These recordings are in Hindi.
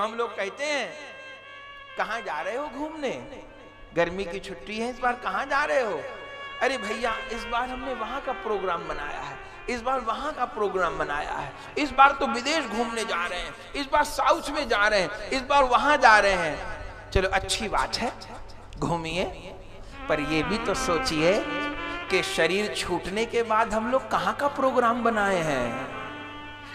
हम लोग कहते हैं कहां जा रहे हो घूमने, गर्मी की छुट्टी है, इस बार कहां जा रहे हो? अरे भैया इस बार हमने वहां का प्रोग्राम बनाया है, इस बार वहां का प्रोग्राम बनाया है, इस बार तो विदेश घूमने जा रहे हैं, इस बार साउथ में जा रहे हैं, इस बार वहां जा रहे हैं। चलो अच्छी बात है, घूमिए, पर ये भी तो सोचिए कि शरीर छूटने के बाद हम लोग कहां का प्रोग्राम बनाए हैं।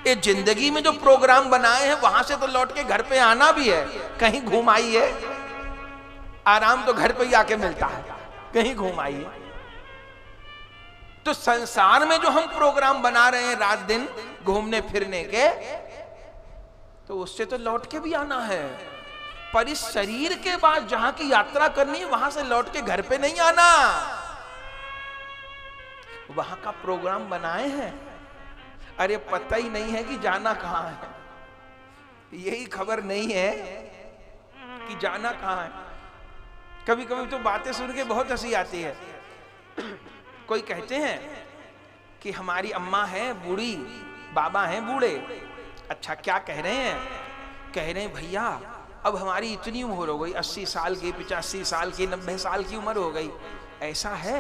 ये जिंदगी में जो प्रोग्राम बनाए हैं वहां से तो लौट के घर पे आना भी है। कहीं घूम आइए, आराम तो घर पे ही आके मिलता है, कहीं घूम आइए। तो संसार में जो हम प्रोग्राम बना रहे हैं रात दिन घूमने फिरने के, तो उससे तो लौट के भी आना है, पर इस शरीर के बाद जहां की यात्रा करनी है वहां से लौट के घर पे नहीं आना। वहां का प्रोग्राम बनाए हैं, अरे पता ही नहीं है कि जाना कहां है, यही खबर नहीं है कि जाना कहां है। कभी कभी तो बातें सुन के बहुत हंसी आती है। कोई कहते हैं कि हमारी अम्मा है बूढ़ी, बाबा हैं बूढ़े। अच्छा क्या कह रहे हैं? कह रहे हैं भैया अब हमारी इतनी उम्र हो गई, 80 साल की, 85 साल की, 90 साल की उम्र हो गई। ऐसा है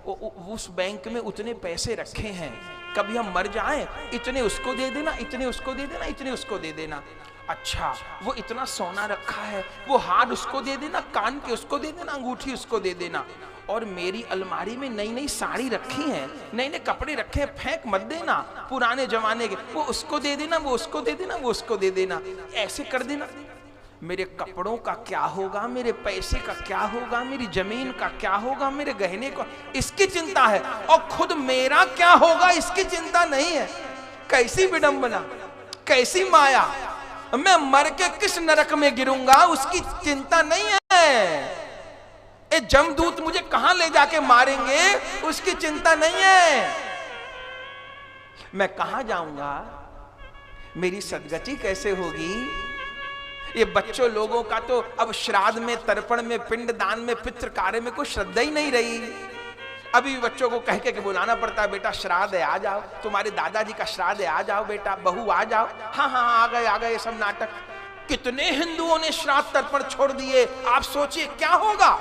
उस बैंक में उतने पैसे रखे हैं, कभी हम मर जाएं इतने उसको दे देना, इतने उसको दे देना, इतने उसको दे देना। अच्छा वो इतना सोना रखा है, वो हार उसको दे देना, कान के उसको दे देना, अंगूठी उसको दे देना। और मेरी अलमारी में नई नई साड़ी रखी हैं, नए नए कपड़े रखे हैं, फेंक मत देना, पुराने जमाने के, वो उसको दे देना, वो उसको दे देना, वो उसको दे देना, ऐसे कर देना। मेरे कपड़ों का क्या होगा, मेरे पैसे का क्या होगा, मेरी जमीन का क्या होगा, मेरे गहने को, इसकी चिंता है, और खुद मेरा क्या होगा इसकी चिंता नहीं है। कैसी विडंबना, कैसी माया, मैं मर के किस नरक में गिरूंगा उसकी चिंता नहीं है। ये जमदूत मुझे कहां ले जाके मारेंगे उसकी चिंता नहीं है। मैं कहां जाऊंगा, मेरी सदगति कैसे होगी। ये बच्चों लोगों का तो अब श्राद्ध में, तर्पण में, पिंड दान में, पितृ कार्य में कोई श्रद्धा ही नहीं रही। अभी बच्चों को कह के बुलाना पड़ता है, बेटा श्राद्ध है आ जाओ, तुम्हारे दादाजी का श्राद्ध है आ जाओ, बेटा बहू आ जाओ। हाँ हाँ आ गए आ गए, ये सब नाटक। कितने हिंदुओं ने श्राद्ध तर्पण छोड़ दिए, आप सोचिए क्या होगा।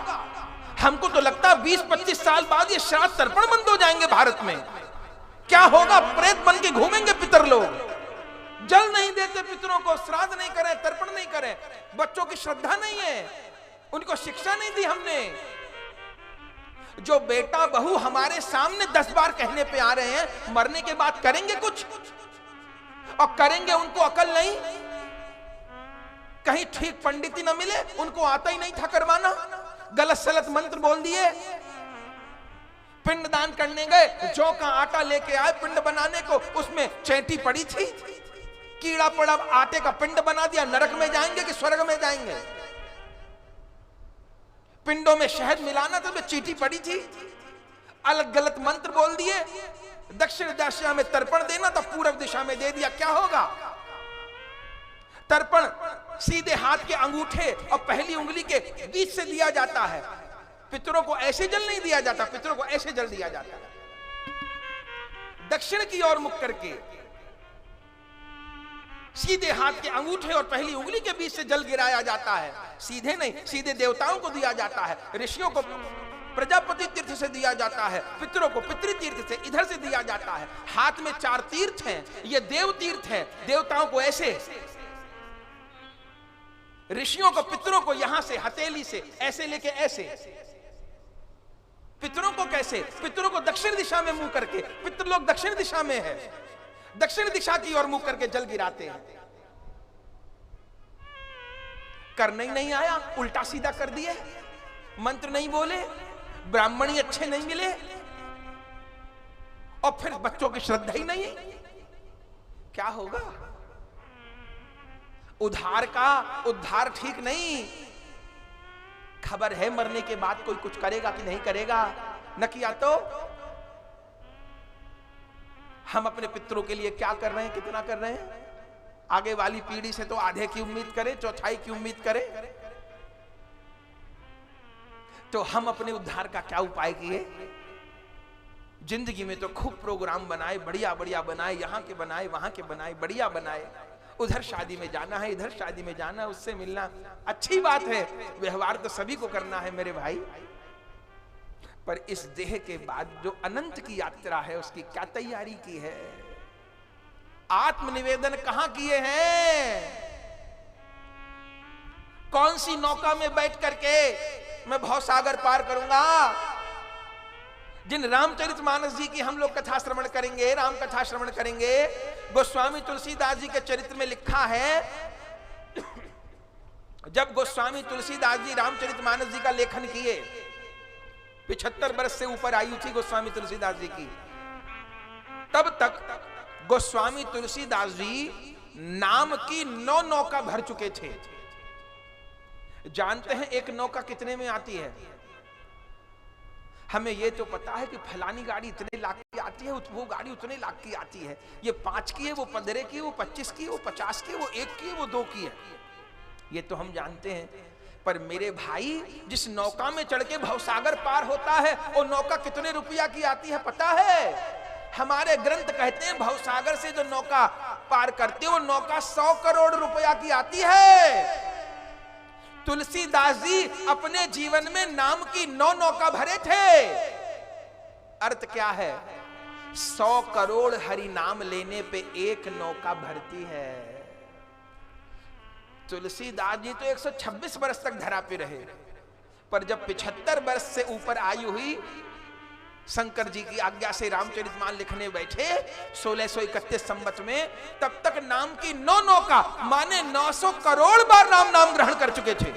हमको तो लगता है 20-25 साल बाद ये श्राद्ध तर्पण बंद हो जाएंगे भारत में। क्या होगा, प्रेत बन के घूमेंगे पितर लोग, जल नहीं देते पितरों को, श्राद्ध नहीं करें, तर्पण नहीं करें। बच्चों की श्रद्धा नहीं है, उनको शिक्षा नहीं दी हमने। जो बेटा बहू हमारे सामने 10 बार कहने पे आ रहे हैं, मरने के बाद करेंगे कुछ, और करेंगे उनको अकल नहीं। कहीं ठीक पंडित न मिले, उनको आता ही नहीं था करवाना, गलत सलत मंत्र बोल दिए। पिंड दान करने गए, जौ का आटा लेके आए पिंड बनाने को, उसमें चैंटी पड़ी थी, कीड़ा पड़ा, आटे का पिंड बना दिया। नरक में जाएंगे कि स्वर्ग में जाएंगे? पिंडों में शहद मिलाना था तो चीटी पड़ी थी, अलग गलत मंत्र बोल दिए। दक्षिण दिशा में तर्पण देना था, पूर्व दिशा में दे दिया, क्या होगा। तर्पण सीधे हाथ के अंगूठे और पहली उंगली के बीच से दिया जाता है। पितरों को ऐसे जल नहीं दिया जाता, पितरों को ऐसे जल दिया जाता है, दक्षिण की ओर मुख करके। सीधे हाथ के अंगूठे और पहली उंगली के बीच से जल गिराया जाता है, सीधे नहीं, सीधे देवताओं को दिया जाता है, ऋषियों को प्रजापति तीर्थ से दिया जाता है, पितरों को पितृ तीर्थ से इधर से दिया जाता है। हाथ में 4 तीर्थ हैं, ये देव तीर्थ हैं। देवताओं को ऐसे, ऋषियों को पितरों को यहां से हथेली से ऐसे लेके ऐसे। पितरों को कैसे? पितरों को दक्षिण दिशा में मुंह करके, पितृ लोग दक्षिण दिशा में है, दक्षिण दिशा की ओर मुंह करके जल गिराते हैं। करने ही नहीं आया, उल्टा सीधा कर दिए, मंत्र नहीं बोले, ब्राह्मणी अच्छे नहीं मिले, और फिर बच्चों की श्रद्धा ही नहीं। क्या होगा? उधार का उद्धार ठीक नहीं। खबर है मरने के बाद कोई कुछ करेगा कि नहीं करेगा, न किया तो हम अपने पितरों के लिए क्या कर रहे हैं, कितना कर रहे हैं। आगे वाली पीढ़ी से तो आधे की उम्मीद करें, चौथाई की उम्मीद करें, तो हम अपने उद्धार का क्या उपाय किए। जिंदगी में तो खूब प्रोग्राम बनाए, बढ़िया बढ़िया बनाए, यहां के बनाए, वहां के बनाए, बढ़िया बनाए, उधर शादी में जाना है, इधर शादी में जाना है, उससे मिलना अच्छी बात है, व्यवहार तो सभी को करना है मेरे भाई, पर इस देह के बाद जो अनंत की यात्रा है उसकी क्या तैयारी की है? आत्मनिवेदन कहां किए हैं? कौन सी नौका में बैठ करके मैं भवसागर पार करूंगा? जिन रामचरितमानस जी की हम लोग कथा श्रवण करेंगे, राम कथा श्रवण करेंगे, गोस्वामी तुलसीदास जी के चरित्र में लिखा है, जब गोस्वामी तुलसीदास जी रामचरितमानस जी का लेखन किए, 75 वर्ष से ऊपर आयु थी गोस्वामी तुलसीदास जी की, तब तक गोस्वामी तुलसीदास जी नाम की 9 नौका भर चुके थे। जानते हैं एक नौका कितने में आती है? हमें ये तो पता है कि फलानी गाड़ी इतने लाख की आती है, वो गाड़ी उतने लाख की आती है, ये 5 की है, वो 15 की है, वो 25 की है, वो 50 की है, वो 1 की है, वो 2 की है, ये तो हम जानते हैं। पर मेरे भाई, जिस नौका में चढ़ के भवसागर पार होता है, वो नौका कितने रुपया की आती है पता है? हमारे ग्रंथ कहते हैं भवसागर से जो नौका पार करते वो नौका 100 करोड़ रुपया की आती है। तुलसीदास जी अपने जीवन में नाम की 9 नौका भरे थे। अर्थ क्या है? 100 करोड़ हरि नाम लेने पे 1 नौका भरती है। तुलसीदास जी तो 126 वर्ष तक धरा पे रहे, पर जब 75 वर्ष से ऊपर आयु हुई, शंकर जी की आज्ञा से रामचरितमानस लिखने बैठे 1631 संवत में, तब तक नाम की 9 नौका माने 900 करोड़ बार नाम ग्रहण कर चुके थे।